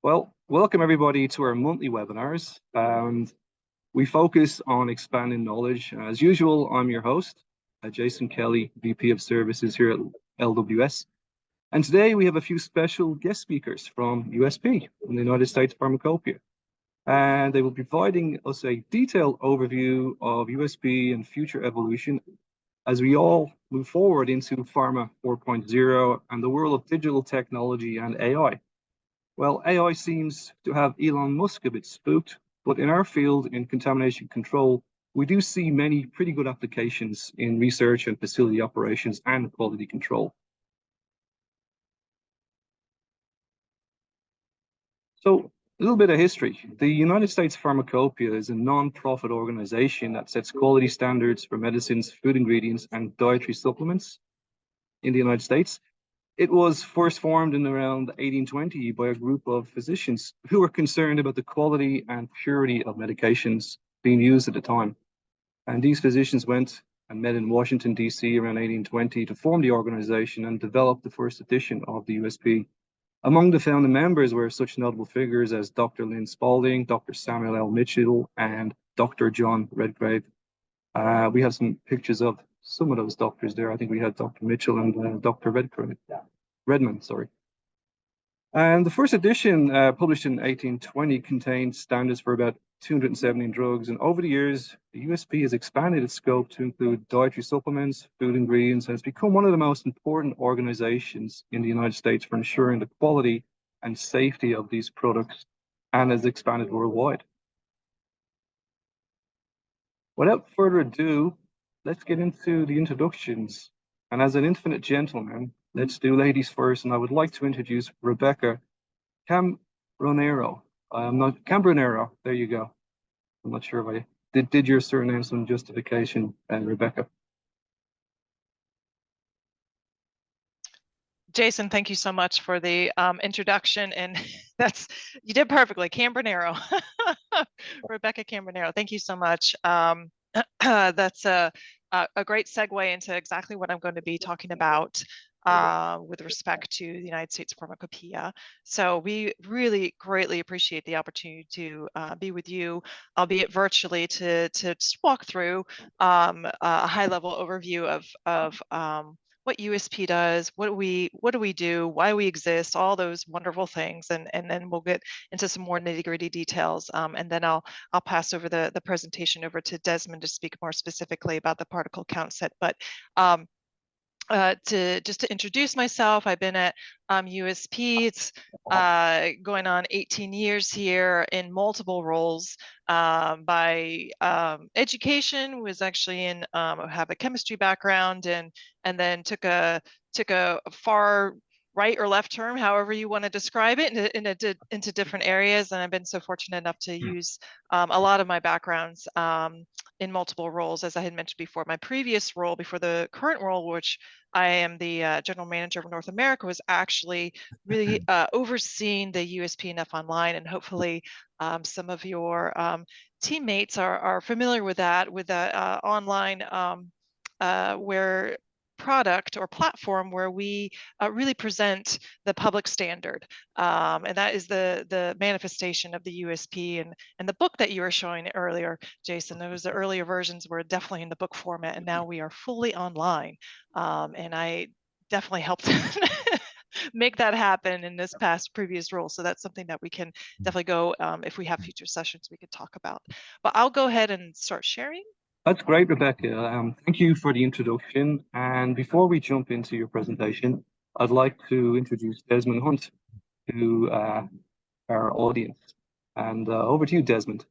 Well, welcome everybody to our monthly webinars. We focus on expanding knowledge. As usual, I'm your host, Jason Kelly, VP of Services here at LWS. And today we have a few special guest speakers from USP, from the United States Pharmacopeia. And they will be providing us a detailed overview of USP and future evolution as we all move forward into Pharma 4.0 and the world of digital technology and AI. Well, AI seems to have Elon Musk a bit spooked, but in our field, in contamination control, we do see many pretty good applications in research and facility operations and quality control. So a little bit of history. The United States Pharmacopeia is a non-profit organization that sets quality standards for medicines, food ingredients, and dietary supplements in the United States. It was first formed in around 1820 by a group of physicians who were concerned about the quality and purity of medications being used at the time. And these physicians went and met in Washington, D.C. around 1820 to form the organization and develop the first edition of the USP. Among the founding members were such notable figures as Dr. Lynn Spalding, Dr. Samuel L. Mitchell, and Dr. John Redgrave. We have some pictures of some of those doctors there. I think we had Dr. Mitchell and Dr. Redmond, sorry. And the first edition, published in 1820, contained standards for about 217 drugs. And over the years, the USP has expanded its scope to include dietary supplements, food ingredients, and it's become one of the most important organizations in the United States for ensuring the quality and safety of these products, and has expanded worldwide. Without further ado, let's get into the introductions. And as an infinite gentleman, let's do ladies first, and I would like to introduce Rebecca Cambronero. Cambronero, there you go. I'm not sure if I did your surname some justification, Rebecca. Jason, thank you so much for the introduction, and you did perfectly. Cambronero, Rebecca Cambronero. Thank you so much. That's a great segue into exactly what I'm going to be talking about with respect to the United States Pharmacopeia. So we really greatly appreciate the opportunity to be with you, albeit virtually, to just walk through a high-level overview of what USP does, what do we do, why we exist, all those wonderful things, and then we'll get into some more nitty-gritty details, and then I'll pass over the presentation over to Desmond to speak more specifically about the particle count set. But just to introduce myself, I've been at USP. It's going on 18 years here in multiple roles. By education, was actually in have a chemistry background, and then took a far right or left turn, however you want to describe it, into different areas. And I've been so fortunate enough to use a lot of my backgrounds in multiple roles. As I had mentioned before, my previous role before the current role, which I am the general manager of North America, was actually really overseeing the USPNF online, and hopefully some of your teammates are familiar with that, with the online where product or platform where we really present the public standard, and that is the manifestation of the USP. And the book that you were showing earlier, Jason, those the earlier versions were definitely in the book format, and now we are fully online, and I definitely helped make that happen in this previous role. So that's something that we can definitely go, if we have future sessions, we could talk about. But I'll go ahead and start sharing. That's great, Rebecca. Thank you for the introduction. And before we jump into your presentation, I'd like to introduce Desmond Hunt to our audience. And over to you, Desmond.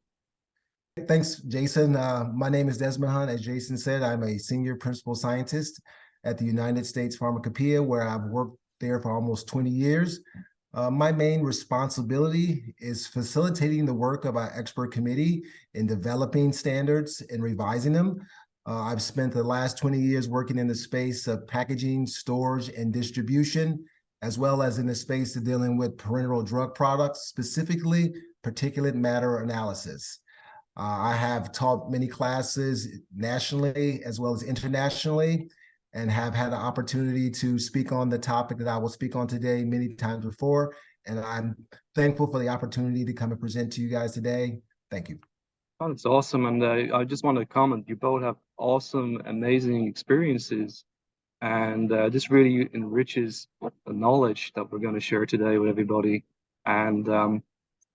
Thanks, Jason. My name is Desmond Hunt. As Jason said, I'm a senior principal scientist at the United States Pharmacopeia, where I've worked there for almost 20 years. My main responsibility is facilitating the work of our expert committee in developing standards and revising them. I've spent the last 20 years working in the space of packaging, storage, and distribution, as well as in the space of dealing with parenteral drug products, specifically particulate matter analysis. I have taught many classes nationally as well as internationally, and have had the opportunity to speak on the topic that I will speak on today many times before, And I'm thankful for the opportunity to come and present to you guys today. Thank you. Oh, that's awesome. And I just want to comment, you both have awesome, amazing experiences. And this really enriches the knowledge that we're going to share today with everybody. And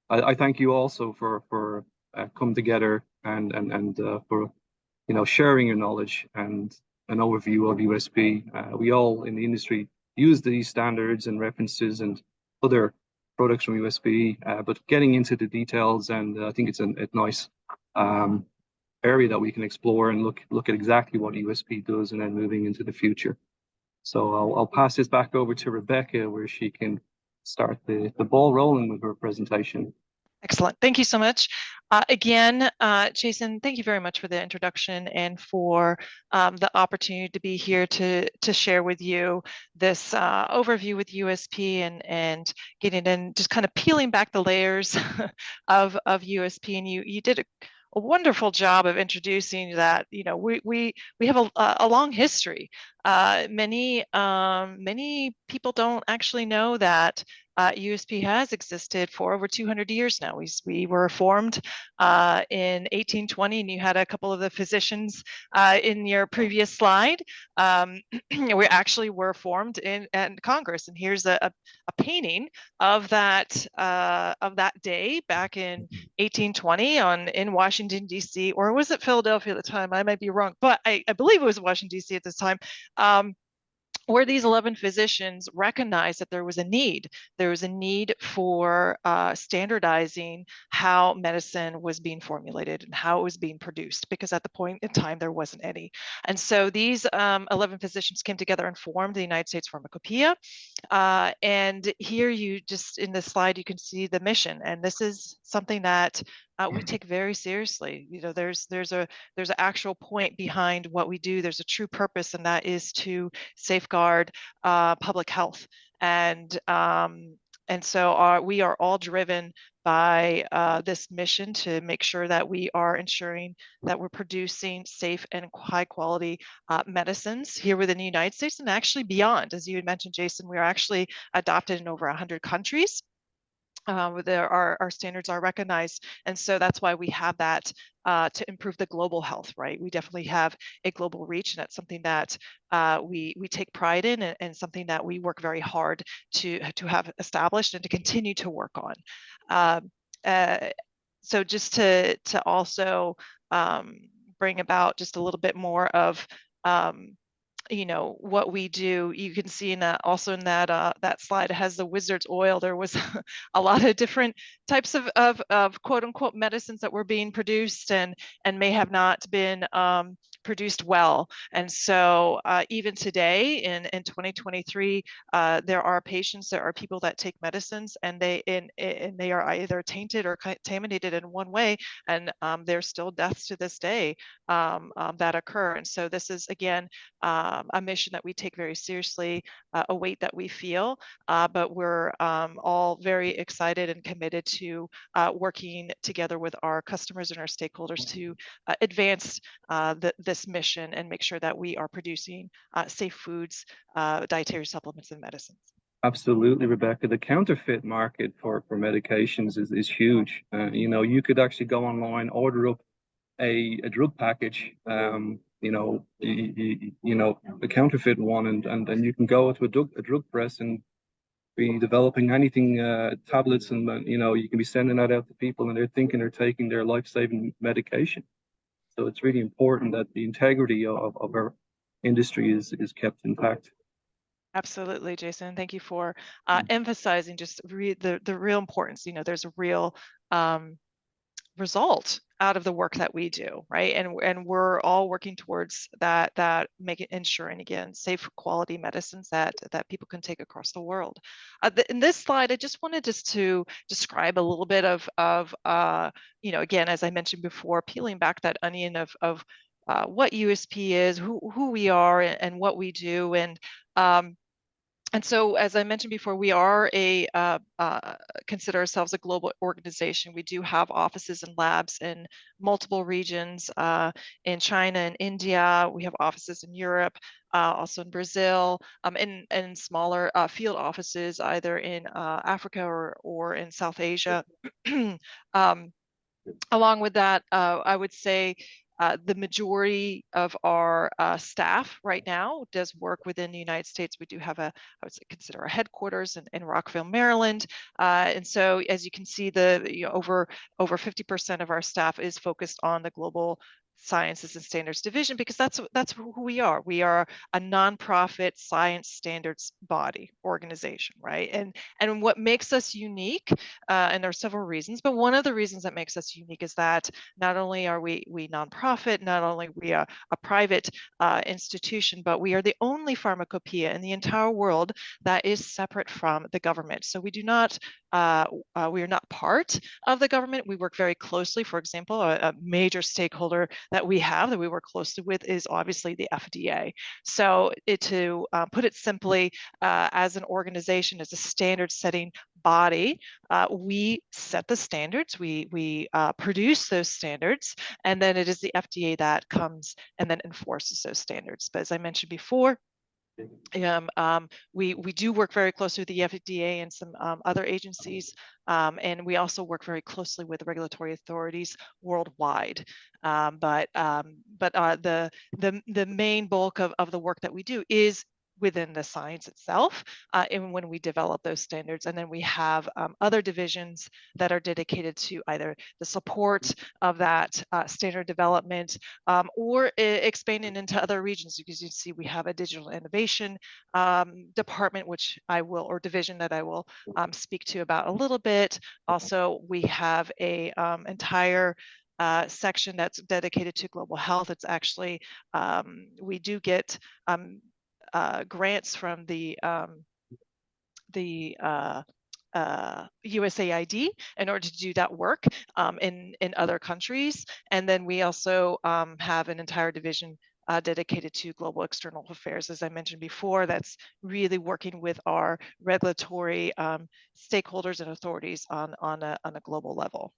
I thank you also for coming together and for sharing your knowledge and an overview of USP. We all in the industry use these standards and references and other products from USP, but getting into the details, and I think it's a nice area that we can explore and look at exactly what USP does, and then moving into the future. So I'll pass this back over to Rebecca, where she can start the ball rolling with her presentation. Excellent. Thank you so much. Again, Jason, thank you very much for the introduction and for the opportunity to be here to share with you this overview with USP and getting in, just kind of peeling back the layers of USP. And you did a wonderful job of introducing that. We have a long history. Many people don't actually know that USP has existed for over 200 years now. We were formed in 1820, and you had a couple of the physicians in your previous slide. We actually were formed in Congress, and here's a painting of that day back in 1820 in Washington, D.C., or was it Philadelphia at the time? I might be wrong, but I believe it was Washington, D.C. at this time. Where these 11 physicians recognized that there was a need. There was a need for standardizing how medicine was being formulated and how it was being produced, because at the point in time, there wasn't any. And so these 11 physicians came together and formed the United States Pharmacopeia. And here in this slide, you can see the mission. And this is something that we take very seriously. There's an actual point behind what we do. There's a true purpose, and that is to safeguard public health. And so we are all driven by this mission to make sure that we are ensuring that we're producing safe and high quality medicines here within the United States and actually beyond. As you had mentioned, Jason, we are actually adopted in over 100 countries. Our standards are recognized, and so that's why we have that to improve the global health, right? We definitely have a global reach, and that's something that we take pride in, and something that we work very hard to have established and to continue to work on. So just to also bring about just a little bit more of what we do. You can see also in that slide, it has the wizard's oil. There was a lot of different types of quote unquote medicines that were being produced and may have not been produced well. And so even today in 2023, there are people that take medicines and they are either tainted or contaminated in one way, and there's still deaths to this day that occur. And so this is, again, a mission that we take very seriously, a weight that we feel, but we're all very excited and committed to working together with our customers and our stakeholders to advance this mission and make sure that we are producing safe foods, dietary supplements, and medicines. Absolutely, Rebecca. The counterfeit market for medications is huge. You could actually go online, order up a drug package, a counterfeit one, and you can go to a drug press and be developing anything, tablets, and you can be sending that out to people, and they're thinking they're taking their life-saving medication. So it's really important that the integrity of our industry is kept intact. Absolutely, Jason. Thank you for emphasizing just the real importance. There's a real result out of the work that we do, right? And we're all working towards that ensuring, again, safe quality medicines that people can take across the world. In this slide, I just wanted to describe a little bit of again, as I mentioned before, peeling back that onion of what USP is, who we are, and what we do. And And so, as I mentioned before, we are consider ourselves a global organization. We do have offices and labs in multiple regions, in China and India. We have offices in Europe, also in Brazil, and smaller field offices either in Africa or in South Asia. Along with that, I would say the majority of our staff right now does work within the United States. We do have I would say, consider our headquarters in Rockville, Maryland. And so, as you can see, over 50% of our staff is focused on the global sciences and standards division, because that's who we are. We are a nonprofit science standards body organization, right? And what makes us unique, and there are several reasons, but one of the reasons that makes us unique is that not only are we nonprofit, not only we are a private institution, but we are the only pharmacopoeia in the entire world that is separate from the government. So we do not we are not part of the government. We work very closely. For example, a major stakeholder that we have that we work closely with is obviously the FDA. So to put it simply, as an organization, as a standard setting body, we set the standards, we produce those standards, and then it is the FDA that comes and then enforces those standards. But as I mentioned before, we do work very closely with the FDA and some other agencies, and we also work very closely with regulatory authorities worldwide. But the main bulk of the work that we do is within the science itself, and when we develop those standards. And then we have other divisions that are dedicated to either the support of that standard development, or expanding into other regions. Because you see, we have a digital innovation department, or division that I will speak to about a little bit. Also, we have a entire section that's dedicated to global health. It's actually, we do get grants from the USAID in order to do that work in other countries. And then we also have an entire division dedicated to global external affairs, as I mentioned before, that's really working with our regulatory stakeholders and authorities on a global level.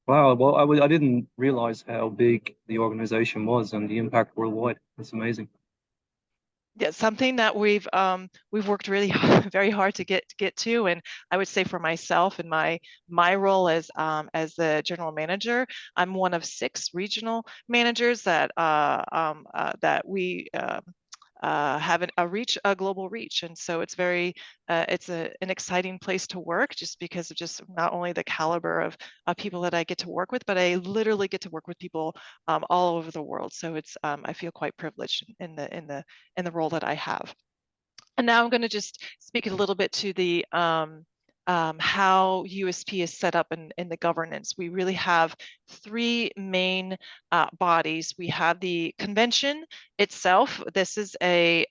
Wow, well, I didn't realize how big the organization was and the impact worldwide. That's amazing. Yeah, something that we've worked really very hard to get to, and I would say for myself and my role as the general manager, I'm one of 6 regional managers that we have a global reach. And so it's very it's an exciting place to work, just because of just not only the caliber of people that I get to work with, but I literally get to work with people all over the world. So it's I feel quite privileged in the role that I have. And now I'm going to just speak a little bit to the how USP is set up in the governance. We really have 3 main bodies. We have the convention itself. This is a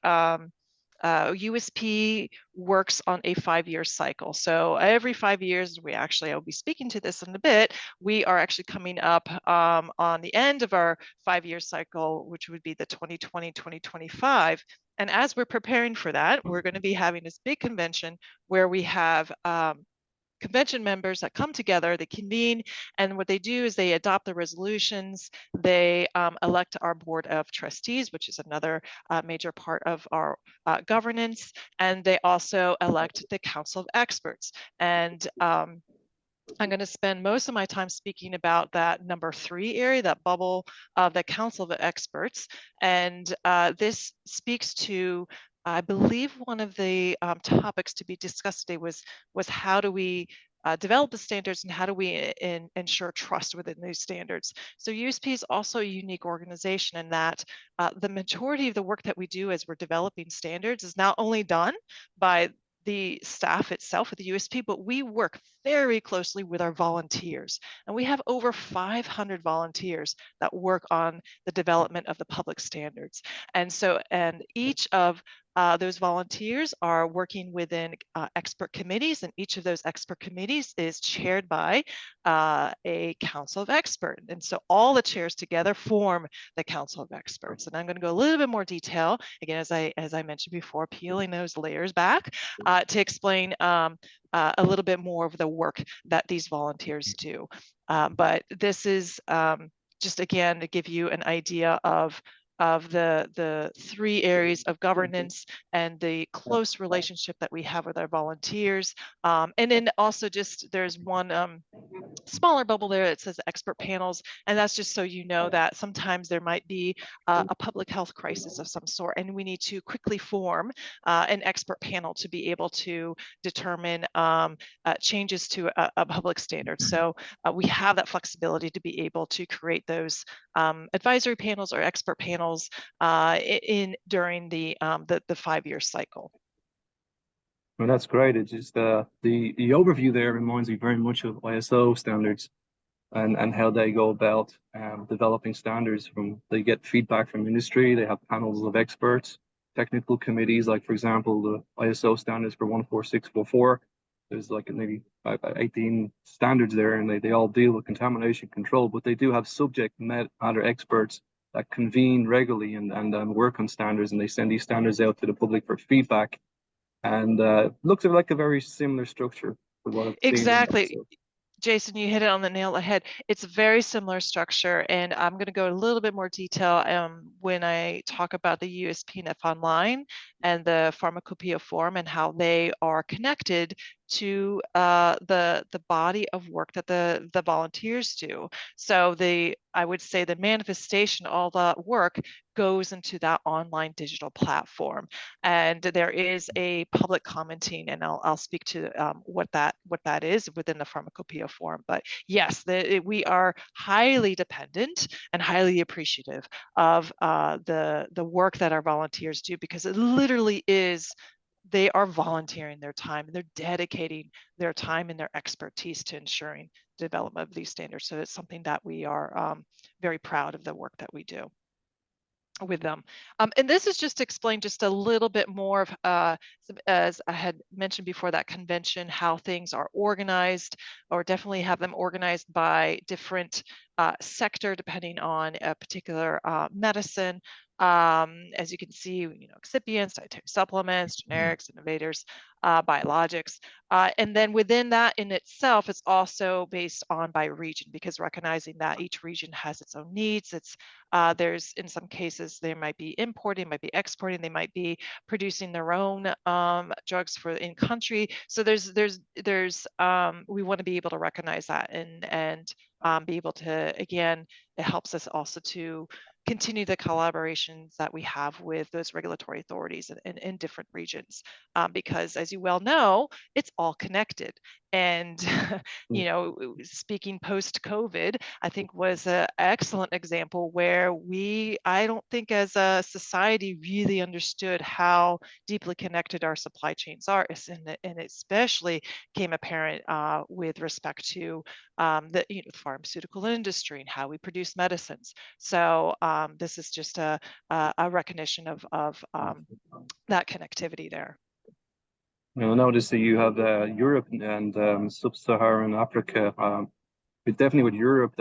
USP works on a 5-year cycle. So every 5 years, I'll be speaking to this in a bit, we are actually coming up on the end of our 5-year cycle, which would be the 2020-2025. And as we're preparing for that, we're going to be having this big convention where we have convention members that come together, they convene, and what they do is they adopt the resolutions, they elect our board of trustees, which is another major part of our governance, and they also elect the council of experts. And I'm going to spend most of my time speaking about that number 3 area, that bubble of the council of experts. And this speaks to, I believe, one of the topics to be discussed today was how do we develop the standards, and how do we ensure trust within these standards. So USP is also a unique organization in that the majority of the work that we do as we're developing standards is not only done by the staff itself at the USP, but we work very closely with our volunteers. And we have over 500 volunteers that work on the development of the public standards. And so, and each of those volunteers are working within expert committees, and each of those expert committees is chaired by a council of experts. And so all the chairs together form the council of experts. And I'm going to go a little bit more detail, again, as I mentioned before, peeling those layers back to explain a little bit more of the work that these volunteers do. But this is just, again, to give you an idea of the three areas of governance and the close relationship that we have with our volunteers. And then also just there's one smaller bubble there that says expert panels, and that's just so you know that sometimes there might be a public health crisis of some sort, and we need to quickly form an expert panel to be able to determine changes to a public standard. So we have that flexibility to be able to create those advisory panels or expert panels during the 5-year cycle. Well, that's great. It's just the overview there reminds me very much of ISO standards and how they go about developing standards. They get feedback from industry, they have panels of experts, technical committees, like for example, the ISO standards for 14644. There's like maybe 18 standards there, and they all deal with contamination control, but they do have subject matter experts that convene regularly and work on standards, and they send these standards out to the public for feedback. And looks like a very similar structure to what I've seen. Exactly. Jason, you hit it on the nail ahead. It's a very similar structure, and I'm going to go a little bit more detail when I talk about the USPNF Online and the Pharmacopeia Forum and how they are connected to the body of work that the volunteers do. So I would say the manifestation, all that work goes into that online digital platform, and there is a public commenting, and I'll speak to what that is within the Pharmacopeia Forum. But yes, we are highly dependent and highly appreciative of the work that our volunteers do, because it literally is, they are volunteering their time and they're dedicating their time and their expertise to ensuring the development of these standards. So it's something that we are very proud of the work that we do with them. And this is just to explain just a little bit more of, as I had mentioned before, that convention, how things are organized, or definitely have them organized by different sector, depending on a particular medicine. As you can see, excipients, dietary supplements, generics, innovators, biologics. And then within that in itself, it's also based on by region, because recognizing that each region has its own needs. There's, in some cases, they might be importing, might be exporting, they might be producing their own drugs for in country. So we want to be able to recognize that and be able to, again, it helps us also to continue the collaborations that we have with those regulatory authorities in different regions, because as you well know, it's all connected. And speaking post-COVID, I think was an excellent example where I don't think as a society really understood how deeply connected our supply chains are, and especially came apparent with respect to the pharmaceutical industry and how we produce medicines. So this is just a recognition of that connectivity there. I noticed that you have Europe and sub-Saharan Africa. But definitely with Europe,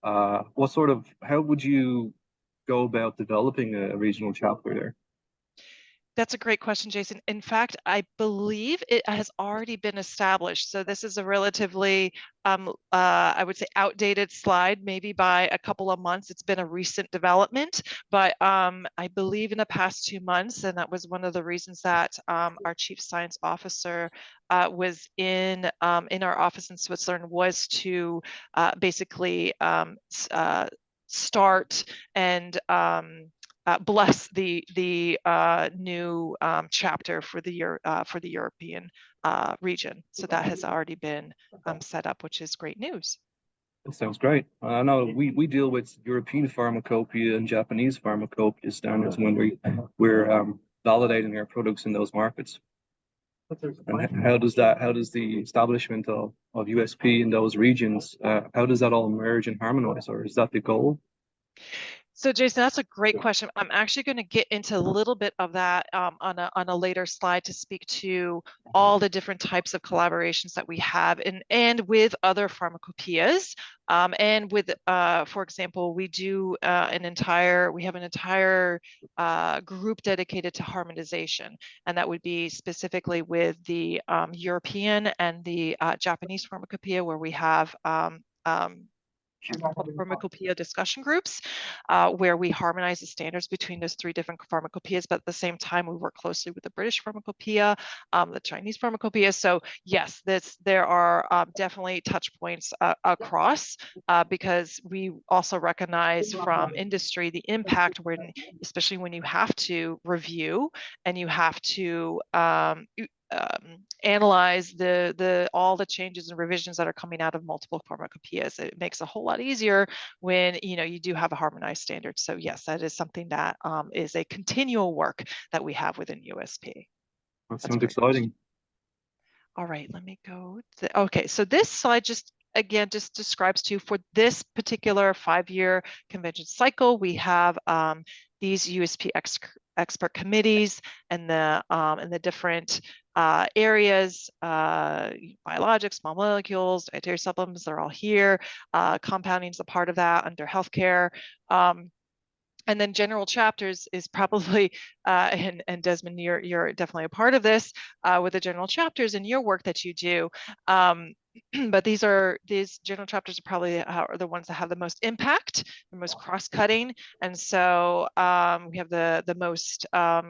how would you go about developing a regional chapter there? That's a great question, Jason. In fact, I believe it has already been established. So this is a relatively, I would say, outdated slide, maybe by a couple of months. It's been a recent development, but I believe in the past 2 months, and that was one of the reasons that our chief science officer was in our office in Switzerland, was to basically start and bless the new chapter for the European region. So that has already been set up, which is great news. That sounds great. I know we deal with European pharmacopoeia and Japanese pharmacopoeia standards when we're validating our products in those markets. And how does the establishment of USP in those regions, how does that all merge and harmonize, or is that the goal? So Jason, that's a great question. I'm actually going to get into a little bit of that on a later slide to speak to all the different types of collaborations that we have and with other pharmacopoeias. And with, for example, we do we have an entire group dedicated to harmonization, and that would be specifically with the European and the Japanese pharmacopoeia, where we have pharmacopoeia discussion groups where we harmonize the standards between those three different pharmacopoeias, but at the same time we work closely with the British pharmacopoeia, the Chinese pharmacopoeia. So yes, there are definitely touch points across because we also recognize from industry the impact especially when you have to review and you have to analyze all the changes and revisions that are coming out of multiple pharmacopoeias. It makes a whole lot easier when you do have a harmonized standard. So yes, that is something that is a continual work that we have within USP. That sounds exciting. All right, let me go. Okay, so this slide just describes for this particular 5-year convention cycle, we have these USP expert committees and the different areas, biologics, small molecules, dietary supplements, they're all here. Compounding is a part of that under healthcare. And then general chapters is probably, and Desmond, you're definitely a part of this with the general chapters and your work that you do. But these general chapters are probably the ones that have the most impact, the most cross-cutting, and so we have the most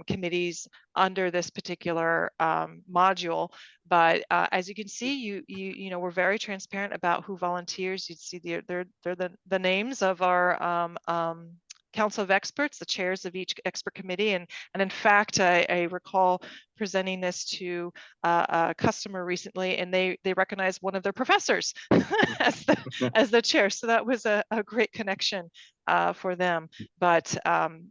committees under this particular module. But as you can see, we're very transparent about who volunteers. You'd see they're the names of our Council of Experts, the chairs of each expert committee. And in fact, I recall presenting this to a customer recently, and they recognized one of their professors as the chair. So that was a great connection for them. But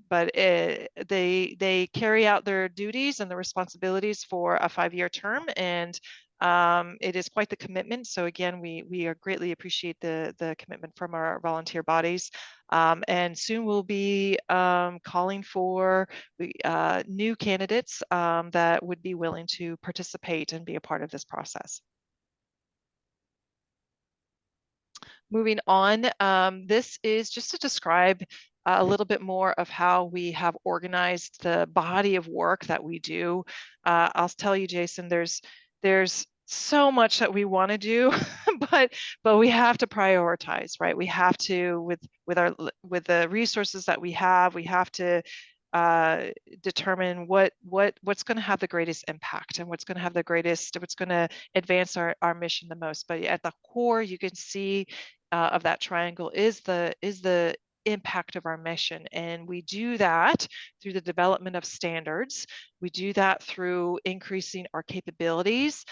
they carry out their duties and the responsibilities for a 5-year term, and it is quite the commitment. So again, we greatly appreciate the commitment from our volunteer bodies. And soon we'll be calling for new candidates that would be willing to participate and be a part of this process. Moving on, this is just to describe a little bit more of how we have organized the body of work that we do. I'll tell you, Jason, there's so much that we want to do, but we have to prioritize, right? We have to, with the resources that we have to determine what's going to have the greatest impact and what's going to advance our mission the most. But at the core, you can see of that triangle is the impact of our mission, and we do that through the development of standards. We do that through increasing our capabilities,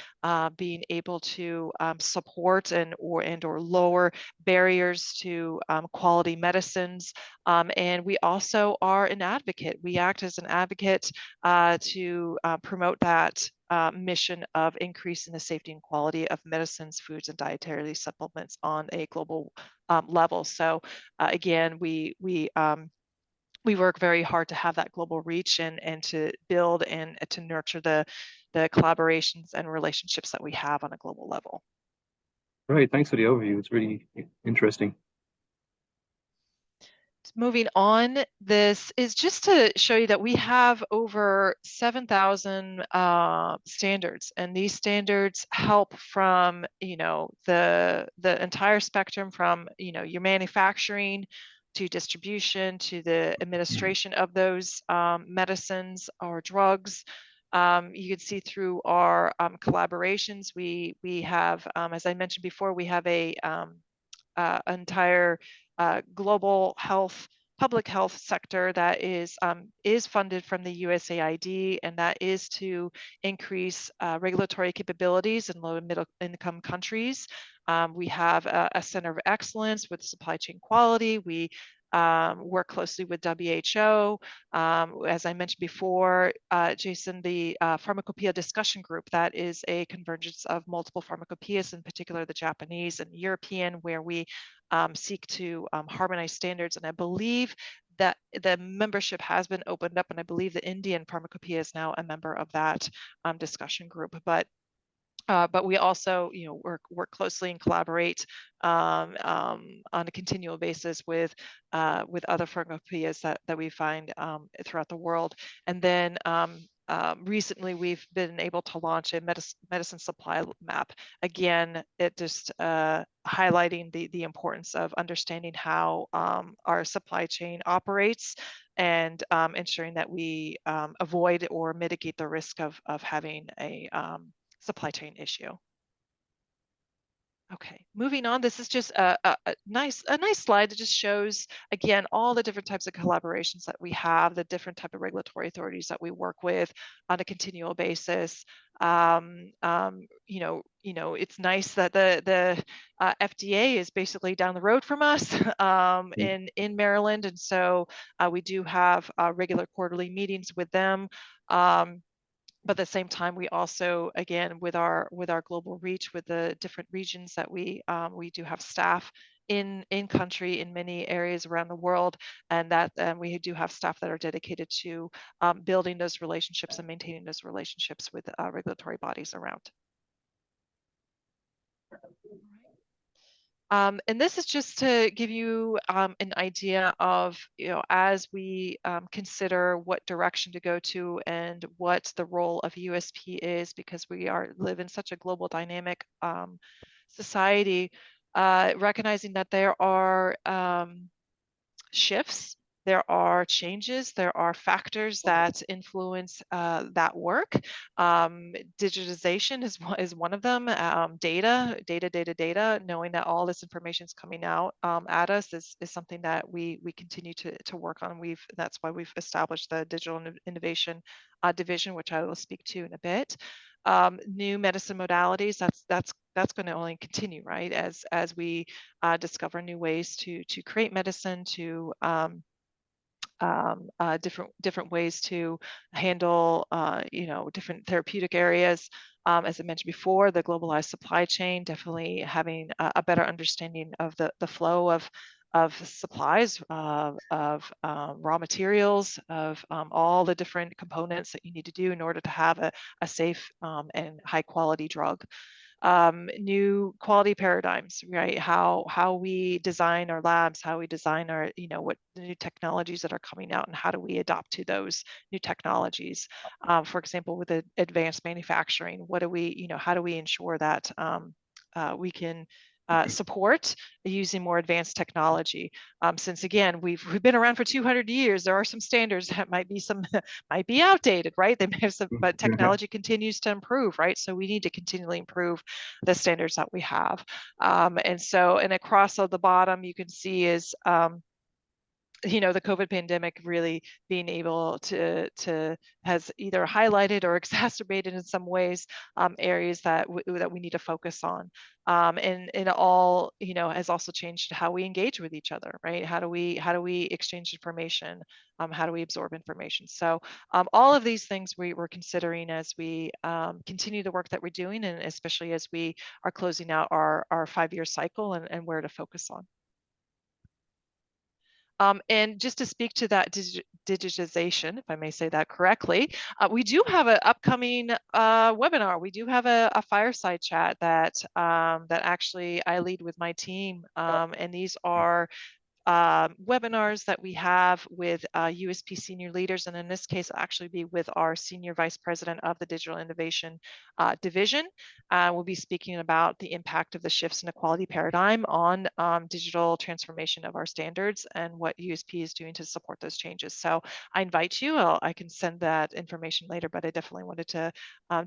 being able to support or lower barriers to quality medicines, and we also are an advocate. We act as an advocate to promote that mission of increasing the safety and quality of medicines, foods, and dietary supplements on a global level. So again, we work very hard to have that global reach and to build and to nurture the collaborations and relationships that we have on a global level. Great, thanks for the overview. It's really interesting. Moving on, this is just to show you that we have over 7,000 standards, and these standards help from the entire spectrum from your manufacturing to distribution to the administration of those medicines or drugs. You can see through our collaborations, we have, as I mentioned before, we have a entire global public health sector that is funded from the USAID, and that is to increase regulatory capabilities in low and middle income countries. We have a center of excellence with supply chain quality. We work closely with WHO. As I mentioned before, Jason, the Pharmacopeia discussion group, that is a convergence of multiple pharmacopoeias, in particular the Japanese and European, where we seek to harmonize standards. And I believe that the membership has been opened up, and I believe the Indian Pharmacopeia is now a member of that discussion group. But we also, work closely and collaborate on a continual basis with other pharmacopeias that we find throughout the world. And then recently, we've been able to launch a medicine supply map. Again, it just highlighting the importance of understanding how our supply chain operates, and ensuring that we avoid or mitigate the risk of having a supply chain issue. Okay, moving on. This is just a nice slide that just shows, again, all the different types of collaborations that we have, the different type of regulatory authorities that we work with on a continual basis. It's nice that the FDA is basically down the road from us in Maryland, and so we do have regular quarterly meetings with them. But at the same time, we also, again, with our global reach, with the different regions that we do have staff in country in many areas around the world, and we do have staff that are dedicated to building those relationships and maintaining those relationships with regulatory bodies around. And this is just to give you an idea of, as we consider what direction to go to and what the role of USP is, because we live in such a global dynamic society, recognizing that there are shifts, there are changes, there are factors that influence that work. Digitization is one of them. Data, knowing that all this information is coming out at us is something that we continue to work on. That's why we've established the Digital Innovation Division, which I will speak to in a bit. New medicine modalities, that's going to only continue, right? As we discover new ways to create medicine, to different ways to handle different therapeutic areas. As I mentioned before, the globalized supply chain, definitely having a better understanding of the flow of supplies, of raw materials, of all the different components that you need to do in order to have a safe and high quality drug. New quality paradigms, right? How we design our labs, how we design our, what the new technologies that are coming out, and how do we adopt to those new technologies? For example, with advanced manufacturing, how do we ensure that we can support using more advanced technology? Since again, we've been around for 200 years, there are some standards that might be outdated, right? They may have some, but technology continues to improve, right? So we need to continually improve the standards that we have. And across the bottom, you can see is the COVID pandemic really being able to has either highlighted or exacerbated in some ways areas that we need to focus on. And it all, has also changed how we engage with each other, right? How do we exchange information? How do we absorb information? So all of these things we're considering as we continue the work that we're doing, and especially as we are closing out our 5-year cycle and where to focus on. And just to speak to that digitization, if I may say that correctly, we do have an upcoming webinar. We do have a fireside chat that actually I lead with my team, and these are webinars that we have with USP senior leaders, and in this case, I'll actually be with our Senior Vice President of the Digital Innovation Division. We'll be speaking about the impact of the shifts in the quality paradigm on digital transformation of our standards and what USP is doing to support those changes. So I invite you, I can send that information later, but I definitely wanted to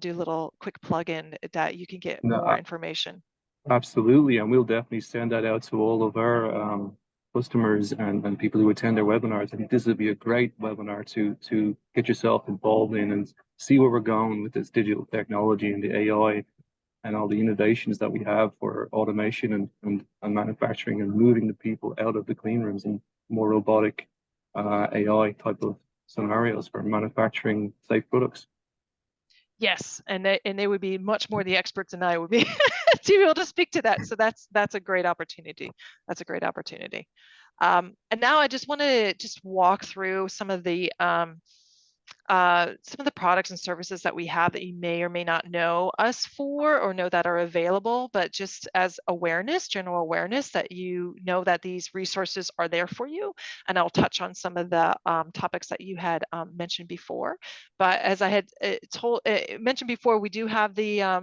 do a little quick plug-in that you can get more information. Absolutely, and we'll definitely send that out to all of our customers and people who attend their webinars. I think this would be a great webinar to get yourself involved in and see where we're going with this digital technology and the AI and all the innovations that we have for automation and manufacturing, and moving the people out of the clean rooms and more robotic AI type of scenarios for manufacturing safe products. Yes, and they would be much more the experts than I would be to be able to speak to that. So that's a great opportunity. That's a great opportunity. And now I just want to just walk through some of the products and services that we have that you may or may not know us for or know that are available, but just as awareness, general awareness that you know that these resources are there for you. And I'll touch on some of the topics that you had mentioned before. But as I had mentioned before, we do have the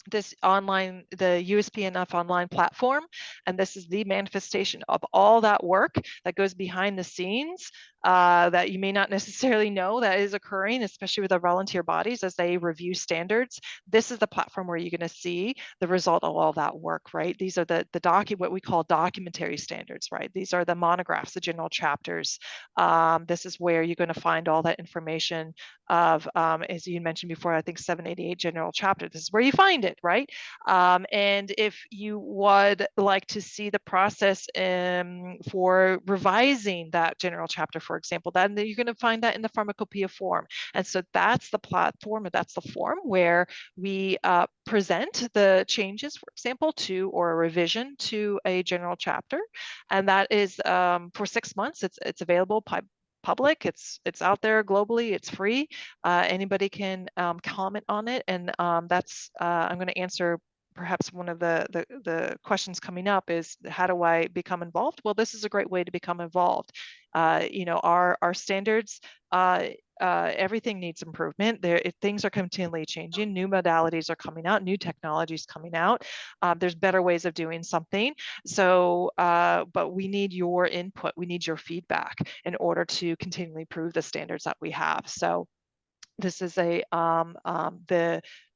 the USPNF online platform, and this is the manifestation of all that work that goes behind the scenes that you may not necessarily know that is occurring, especially with our volunteer bodies as they review standards. This is the platform where you're going to see the result of all that work, right? These are the what we call documentary standards, right? These are the monographs, the general chapters. This is where you're going to find all that information of, as you mentioned before, I think 788 general chapter. This is where you find it, right? And if you would like to see the process for revising that general chapter, for example, then you're going to find that in the Pharmacopeia form. And so that's the platform, or that's the form where we present the changes, for example, or a revision to a general chapter. And that is for 6 months. It's available public. It's out there globally. It's free. Anybody can comment on it, and that's I'm going to answer. Perhaps one of the questions coming up is, how do I become involved? Well, this is a great way to become involved. You know, our standards, everything needs improvement. Things are continually changing. New modalities are coming out. New technologies coming out. There's better ways of doing something. So, but we need your input. We need your feedback in order to continually improve the standards that we have. So, this is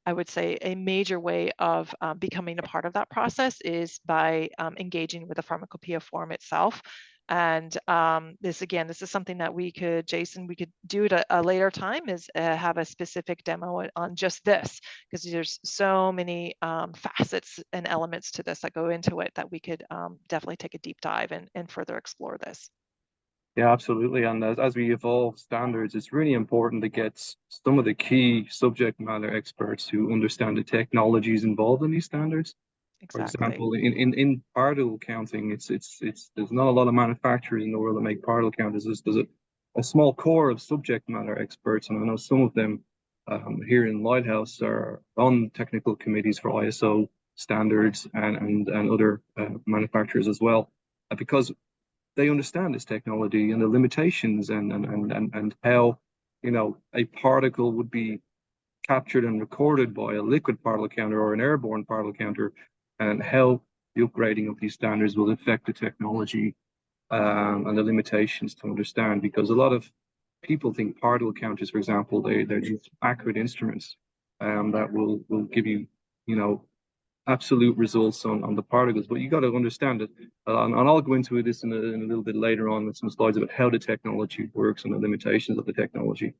I would say a major way of becoming a part of that process is by engaging with the Pharmacopeia form itself. And this is something that Jason, we could do at a later time, is have a specific demo on just this, because there's so many facets and elements to this that go into it that we could definitely take a deep dive and further explore this. Yeah, absolutely. And as we evolve standards, it's really important to get some of the key subject matter experts who understand the technologies involved in these standards. Exactly. For example, in particle counting, there's not a lot of manufacturers in the world that make particle counters. There's a small core of subject matter experts, and I know some of them here in Lighthouse are on technical committees for ISO standards and other manufacturers as well, because they understand this technology and the limitations and how, you know, a particle would be captured and recorded by a liquid particle counter or an airborne particle counter, and how the upgrading of these standards will affect the technology and the limitations to understand. Because a lot of people think particle counters, for example, they're just accurate instruments that will give you, you know, absolute results on the particles, but you got to understand it. And I'll go into this in a little bit later on with some slides about how the technology works and the limitations of the technology.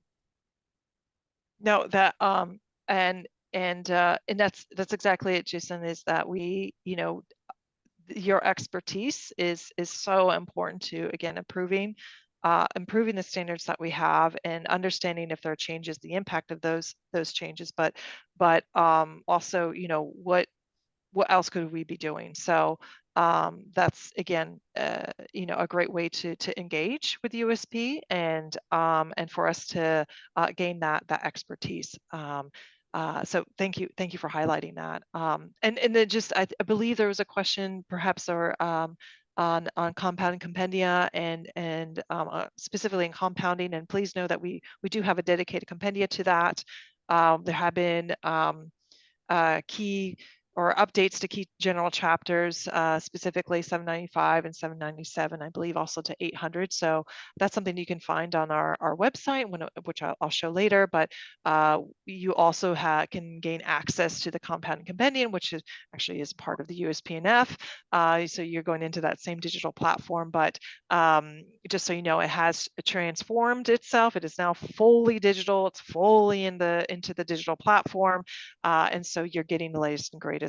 No, that and that's exactly it, Jason. Is that your expertise is so important to, again, improving the standards that we have, and understanding if there are changes, the impact of those changes, but also, what else could we be doing? So that's, again, a great way to engage with USP and for us to gain that expertise. So thank you for highlighting that. And then just I believe there was a question perhaps on compound compendia and specifically in compounding. And please know that we do have a dedicated compendia to that. There have been key or updates to key general chapters, specifically 795 and 797, I believe also to 800. So that's something you can find on our website, which I'll show later. But you also can gain access to the Compound Compendium, which actually is part of the USPNF. So you're going into that same digital platform, but just so you know, it has transformed itself. It is now fully digital. It's fully into the digital platform. And so you're getting the latest and greatest,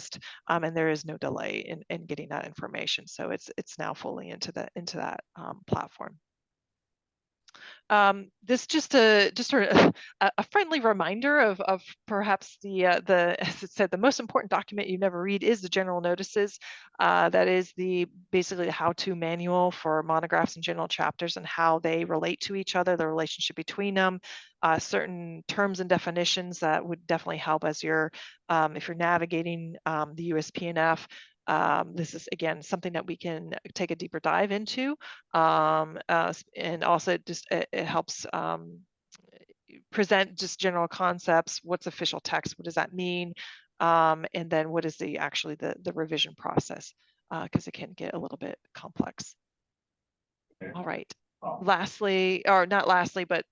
and there is no delay in getting that information. So it's now fully into that platform. This just a friendly reminder of perhaps the as it said, the most important document you never read is the general notices. That is basically the how-to manual for monographs and general chapters and how they relate to each other, the relationship between them, certain terms and definitions that would definitely help as you're if you're navigating the USPNF. This is, again, something that we can take a deeper dive into. And also it helps present just general concepts. What's official text? What does that mean? And then what is actually the revision process? Because it can get a little bit complex. All right. Lastly, or not lastly, but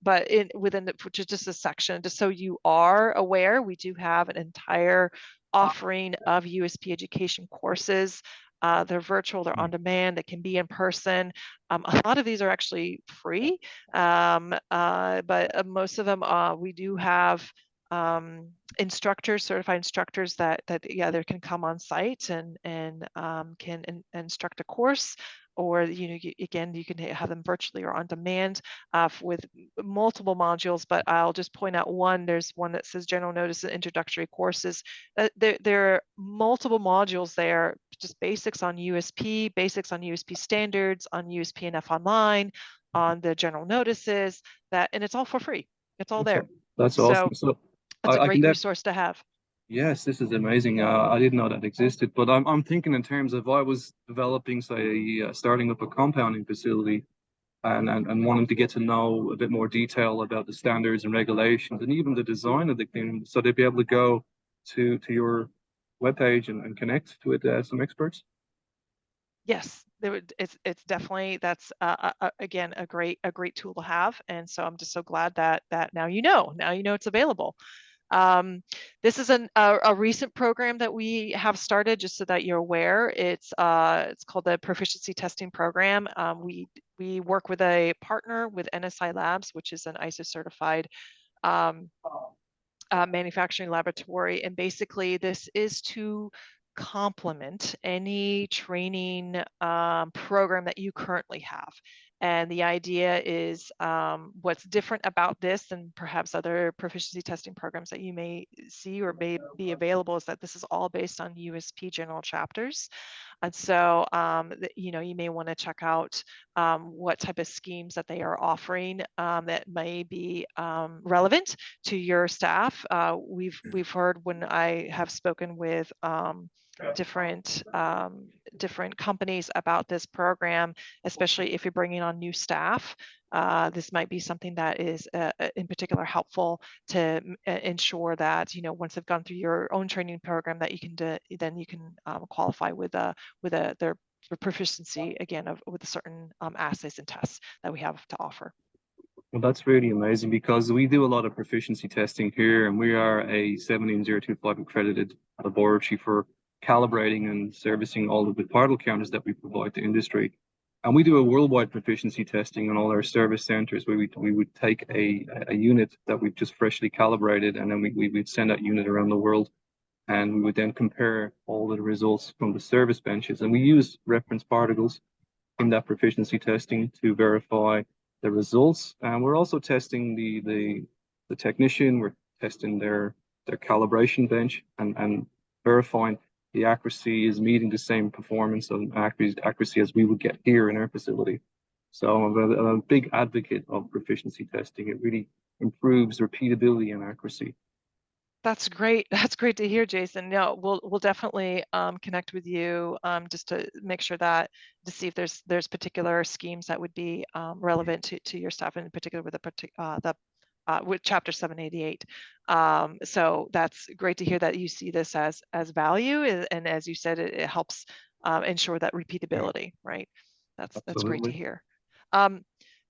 within just a section, just so you are aware, we do have an entire offering of USP education courses. They're virtual, they're on demand, they can be in person. A lot of these are actually free, but most of them we do have instructors, certified instructors that either can come on site and can instruct a course, or again, you can have them virtually or on demand with multiple modules. But I'll just point out one. There's one that says general notice and introductory courses. There are multiple modules there, just basics on USP, basics on USP standards, on USPNF online, on the general notices, and it's all for free. It's all there. That's awesome. So it's a great resource to have. Yes, this is amazing. I didn't know that existed, but I'm thinking in terms of I was developing, say, starting up a compounding facility and wanting to get to know a bit more detail about the standards and regulations and even the design of the thing. So they'd be able to go to your webpage and connect with some experts. Yes, it's definitely, that's again a great tool to have, and so I'm just so glad that now you know it's available. This is a recent program that we have started, just so that you're aware. It's called the Proficiency Testing Program. We work with a partner with NSI Labs, which is an ISO certified manufacturing laboratory, and basically this is to complement any training program that you currently have. And the idea is what's different about this than perhaps other proficiency testing programs that you may see or may be available is that this is all based on USP general chapters. And so, you may want to check out what type of schemes that they are offering that may be relevant to your staff. We've heard when I have spoken with different companies about this program, especially if you're bringing on new staff. This might be something that is in particular helpful to ensure that once they've gone through your own training program, that you can then you can qualify with their proficiency again with certain assays and tests that we have to offer. Well, that's really amazing, because we do a lot of proficiency testing here, and we are a 17025 accredited laboratory for calibrating and servicing all of the particle counters that we provide to industry. And we do a worldwide proficiency testing on all our service centers, where we would take a unit that we've just freshly calibrated, and then we would send that unit around the world, and we would then compare all of the results from the service benches. And we use reference particles in that proficiency testing to verify the results. And we're also testing the technician. We're testing their calibration bench and verifying the accuracy is meeting the same performance and accuracy as we would get here in our facility. So I'm a big advocate of proficiency testing. It really improves repeatability and accuracy. That's great. That's great to hear, Jason. No, we'll definitely connect with you just to make sure to see if there's particular schemes that would be relevant to your staff, in particular with with Chapter 788. So that's great to hear that you see this as value, and as you said, it helps ensure that repeatability, right? That's great to hear.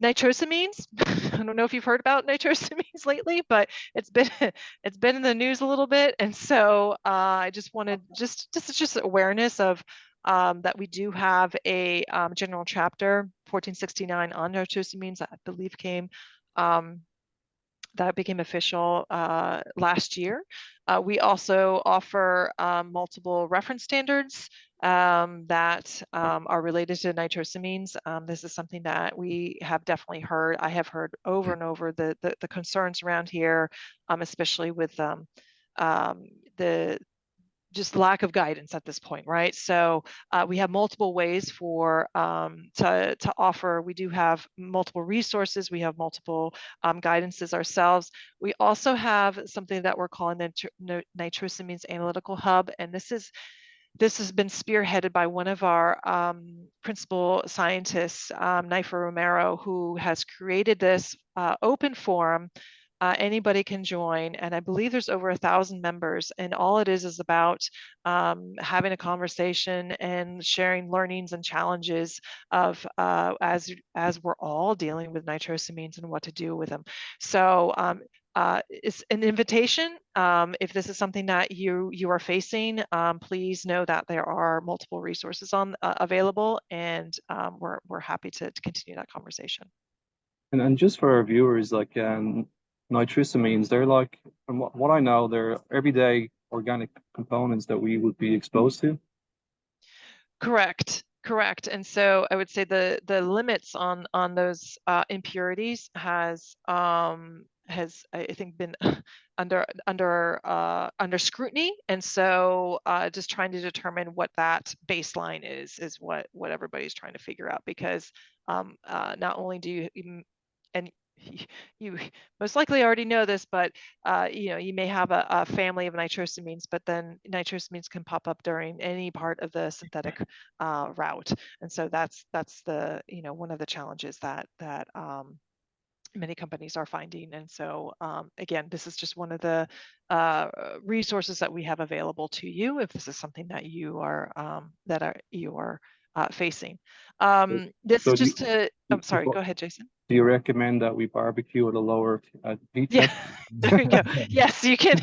Nitrosamines. I don't know if you've heard about nitrosamines lately, but it's been in the news a little bit, and so I just wanted just awareness of that we do have a general chapter 1469 on nitrosamines that I believe came that became official last year. We also offer multiple reference standards that are related to nitrosamines. This is something that we have definitely heard. I have heard over and over the concerns around here, especially with the just lack of guidance at this point, right? So we have multiple ways for to offer. We do have multiple resources. We have multiple guidances ourselves. We also have something that we're calling the nitrosamines analytical hub, and this has been spearheaded by one of our principal scientists, Naifa Romero, who has created this open forum. Anybody can join, and I believe there's over 1,000 members, and all it is about having a conversation and sharing learnings and challenges of as we're all dealing with nitrosamines and what to do with them. So it's an invitation. If this is something that you are facing, please know that there are multiple resources available, and we're happy to continue that conversation. And just for our viewers, like nitrosamines, they're like, from what I know, they're everyday organic components that we would be exposed to. Correct. And so I would say the limits on those impurities has I think been under scrutiny, and so just trying to determine what that baseline is what everybody's trying to figure out, because not only do you, and you most likely already know this, but you may have a family of nitrosamines, but then nitrosamines can pop up during any part of the synthetic route, and so that's the one of the challenges that many companies are finding. And so again, this is just one of the resources that we have available to you if this is something that you are facing. This So is just to, I'm sorry, go ahead, Jason. Do you recommend that we barbecue at a lower heat? Yeah, there we go. Yes, you can.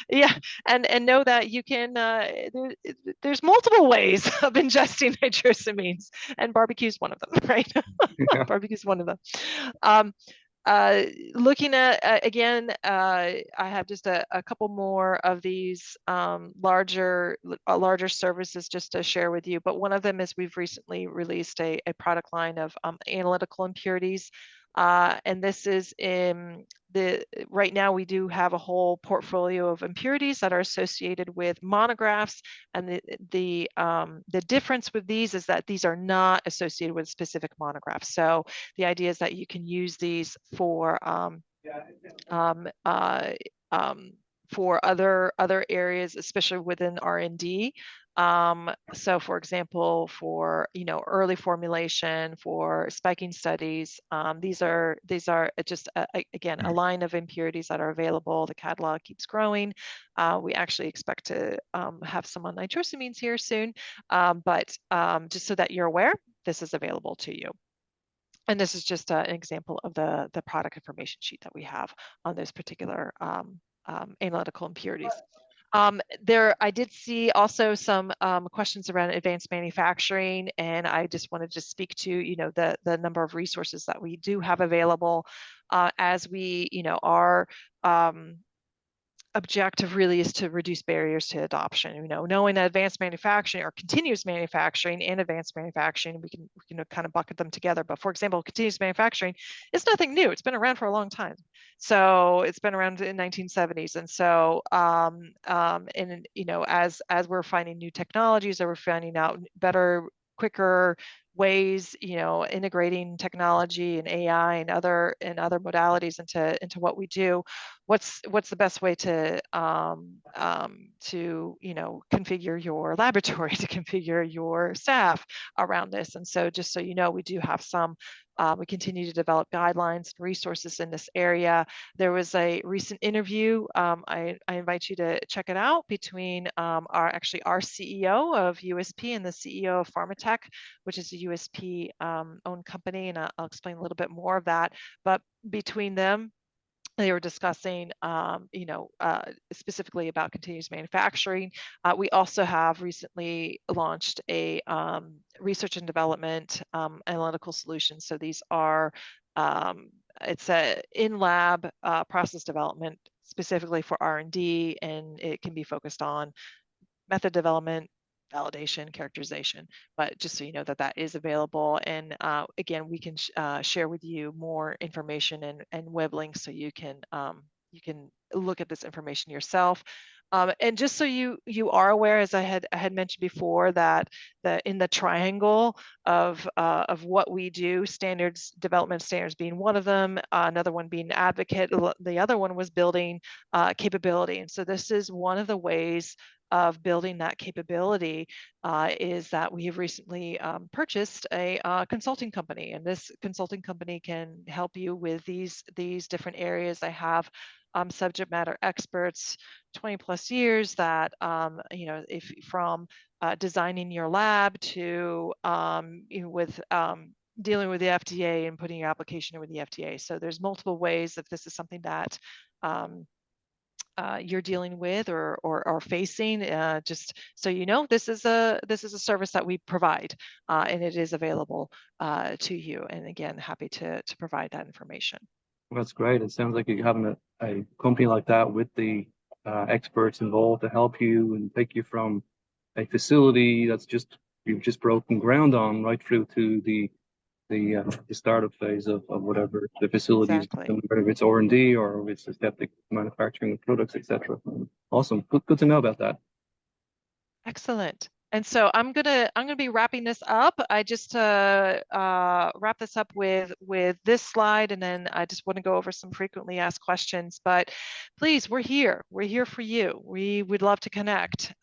Yeah, and know that you can. There's multiple ways of ingesting nitrosamines, and barbecue is one of them, right? Yeah. Barbecue is one of them. Looking at again, I have just a couple more of these larger services just to share with you. But one of them is we've recently released a product line of analytical impurities, and this is in right now we do have a whole portfolio of impurities that are associated with monographs, and the difference with these is that these are not associated with specific monographs. So the idea is that you can use these for other areas, especially within R&D. So for example, for early formulation, for spiking studies, these are just again a line of impurities that are available. The catalog keeps growing. We actually expect to have some on nitrosamines here soon, but just so that you're aware, this is available to you. And this is just an example of the product information sheet that we have on those particular analytical impurities. I did see also some questions around advanced manufacturing, and I just wanted to speak to the number of resources that we do have available as we our objective really is to reduce barriers to adoption. Knowing that advanced manufacturing or continuous manufacturing and advanced manufacturing, we can kind of bucket them together. But for example, continuous manufacturing is nothing new. It's been around for a long time. So it's been around in the 1970s. And so, as we're finding new technologies, or we're finding out better, quicker ways, integrating technology and AI and other modalities into what we do, what's the best way to configure your laboratory, to configure your staff around this. And so just so you know, we do have some we continue to develop guidelines and resources in this area. There was a recent interview, I invite you to check it out, between our CEO of USP and the CEO of Pharmatech, which is a USP owned company, and I'll explain a little bit more of that. But between them, they were discussing, specifically about continuous manufacturing. We also have recently launched a research and development analytical solution. So these are it's a in-lab process development specifically for R&D, and it can be focused on method development, validation, characterization. But just so you know that that is available. And again, we can share with you more information and web links so you can look at this information yourself. And just so you are aware, as I had mentioned before, that in the triangle of what we do, standards development, standards being one of them, another one being advocate, the other one was building capability. And so this is one of the ways of building that capability is that we have recently purchased a consulting company, and this consulting company can help you with these different areas. I have subject matter experts, 20 plus years that, if from designing your lab to with dealing with the FDA and putting your application in with the FDA. So there's multiple ways if this is something that you're dealing with or facing. Just so you know, this is a service that we provide, and it is available to you. And again, happy to provide that information. Well, that's great. It sounds like you're having a company like that with the experts involved to help you and take you from a facility that's you've just broken ground on right through to the startup phase of whatever the facility is, Exactly. whether it's R&D or if it's aseptic manufacturing of products, etc. Awesome. Good to know about that. Excellent. And so I'm gonna be wrapping this up. I just wrap this up with this slide, and then I just want to go over some frequently asked questions. But please, we're here for you. We would love to connect.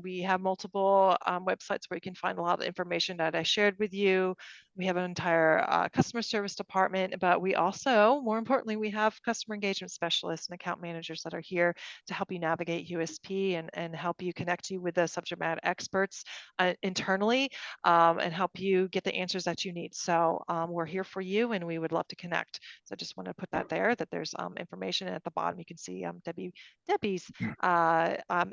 We have multiple websites where you can find a lot of information that I shared with you. We have an entire customer service department, but we also, more importantly, we have customer engagement specialists and account managers that are here to help you navigate USP and help you connect you with the subject matter experts internally, and help you get the answers that you need. So we're here for you, and we would love to connect. So I just want to put that there, that there's information, and at the bottom you can see Debbie's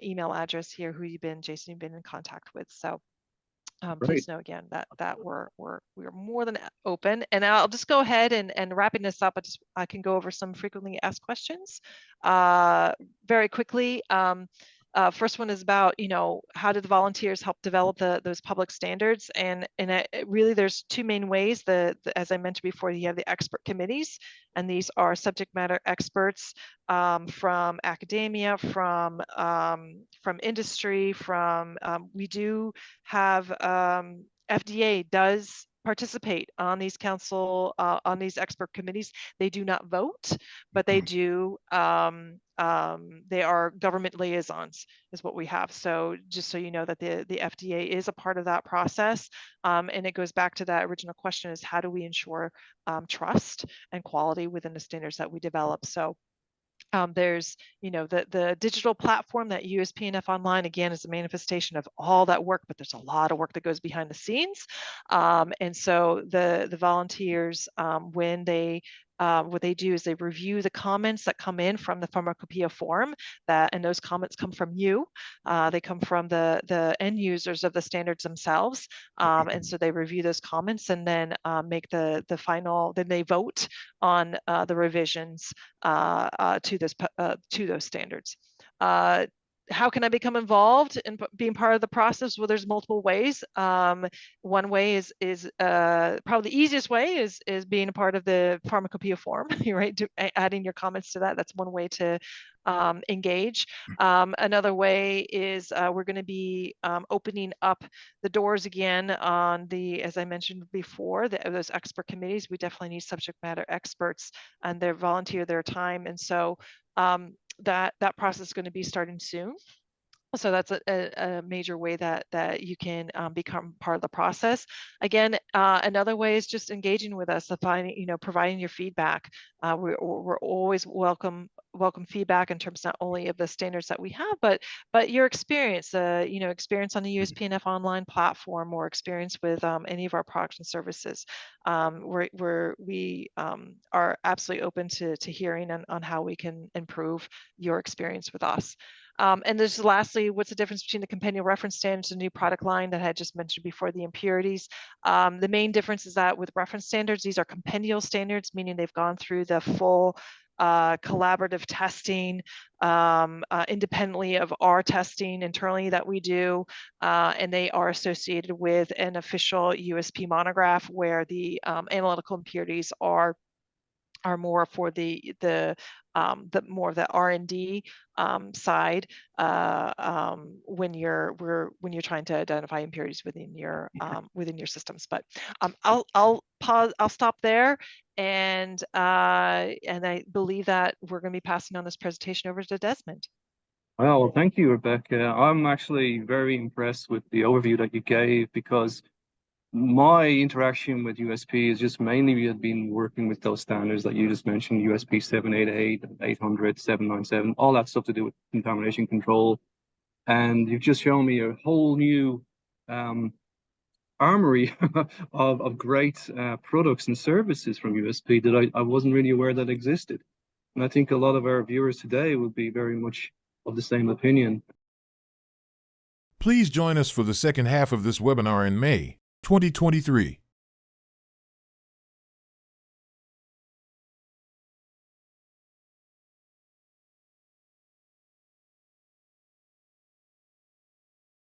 email address here, who Jason, you've been in contact with. So please know again that we're more than open. And I'll just go ahead and wrapping this up. I can go over some frequently asked questions very quickly. First one is about, how did the volunteers help develop those public standards? And really, there's two main ways. As I mentioned before, you have the expert committees, and these are subject matter experts from academia, from industry, we do have FDA does participate on these on these expert committees. They do not vote, but they do. They are government liaisons, is what we have. So just so you know that the FDA is a part of that process, and it goes back to that original question: is how do we ensure trust and quality within the standards that we develop? So there's, the digital platform, that USPNF Online, again, is a manifestation of all that work, but there's a lot of work that goes behind the scenes. And so the volunteers, when what they do is they review the comments that come in from the Pharmacopeia forum, and those comments come from you. They come from the end users of the standards themselves. And so they review those comments and then make the final, then they vote on the revisions to those standards. How can I become involved in being part of the process? Well, there's multiple ways. One way is probably the easiest way is being a part of the Pharmacopeia forum, right? Adding your comments to that. That's one way to engage. Another way is we're going to be opening up the doors again on as I mentioned before, those expert committees. We definitely need subject matter experts, and they volunteer their time. And so that process is going to be starting soon. So that's a major way that you can become part of the process. Again, another way is just engaging with us, providing your feedback. We're always welcome feedback in terms not only of the standards that we have, but your experience, experience on the USPNF Online platform, or experience with any of our products and services. We are absolutely open to hearing on how we can improve your experience with us. And there's lastly, what's the difference between the compendial reference standards and new product line that I had just mentioned before, the impurities. The main difference is that with reference standards, these are compendial standards, meaning they've gone through the full collaborative testing independently of our testing internally that we do, and they are associated with an official USP monograph where the analytical impurities are more for the more of the R&D side when you're trying to identify impurities within your systems. But I'll pause. I'll stop there, and I believe that we're going to be passing on this presentation over to Desmond. Well, thank you, Rebecca. I'm actually very impressed with the overview that you gave, because my interaction with USP is just mainly we had been working with those standards that you just mentioned, USP 788, 800, 797, all that stuff to do with contamination control. And you've just shown me a whole new armory of great products and services from USP that I wasn't really aware that existed. And I think a lot of our viewers today would be very much of the same opinion. Please join us for the second half of this webinar in May 2023.